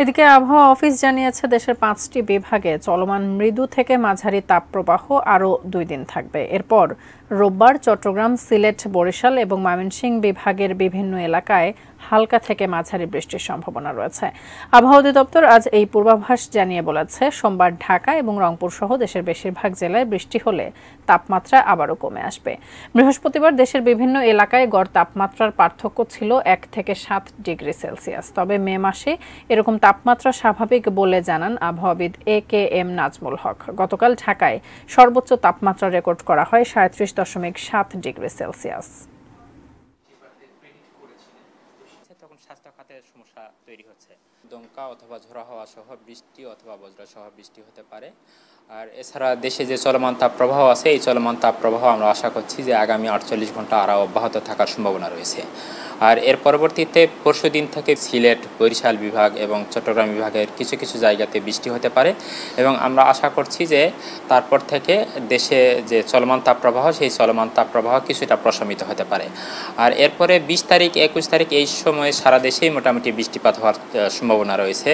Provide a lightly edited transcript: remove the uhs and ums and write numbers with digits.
এদিকে আবহাওয়া অফিস জানিয়েছে দেশের 5টি বিভাগে চলমান মৃদু থেকে মাঝারি তাপপ্রবাহ আরও 2 দিন থাকবে। এরপর রোববার চট্টগ্রাম, সিলেট, বরিশাল এবং ময়মনসিংহ বিভাগের বিভিন্ন এলাকায় হালকা থেকে মাঝারি বৃষ্টির সম্ভাবনা রয়েছে। আবহাওয়া অধিদপ্তর আজ এই পূর্বাভাস জানিয়ে বলেছে, সোমবার ঢাকা এবং রংপুর সহ দেশের বেশিরভাগ জেলায় বৃষ্টি হলে তাপমাত্রা আবারও কমে আসবে। বৃহস্পতিবার দেশের বিভিন্ন এলাকায় গড় তাপমাত্রার পার্থক্য ছিল 1 থেকে 7 ডিগ্রি সেলসিয়াস। তবে মে মাসে এরকম তাপমাত্রা স্বাভাবিক বলে জানান আবহাওয়াবিদ AKM নাজমুল হক। গতকাল ঢাকায় সর্বোচ্চ তাপমাত্রা রেকর্ড করা হয় 37.7 ডিগ্রি সেলসিয়াস। তখন স্বাস্থ্য খাতের সমস্যা তৈরি হচ্ছে। দমকা অথবা ঝোড়ো হাওয়া সহ বৃষ্টি অথবা বজ্র সহ বৃষ্টি হতে পারে। আর এছাড়া দেশে যে চলমান তাপপ্রবাহ আছে, এই চলমান তাপপ্রবাহ আমরা আশা করছি যে আগামী 48 ঘন্টা আরও অব্যাহত থাকার সম্ভাবনা রয়েছে। আর এর পরবর্তীতে পরশুদিন থেকে সিলেট, বরিশাল বিভাগ এবং চট্টগ্রাম বিভাগের কিছু কিছু জায়গাতে বৃষ্টি হতে পারে এবং আমরা আশা করছি যে তারপর থেকে দেশে যে চলমান তাপপ্রবাহ, সেই চলমান তাপপ্রবাহ কিছুটা প্রশমিত হতে পারে। আর এরপরে 20 তারিখ, 21 তারিখ এই সময় সারা দেশেই মোটামুটি বৃষ্টিপাত হওয়ার সম্ভাবনা রয়েছে।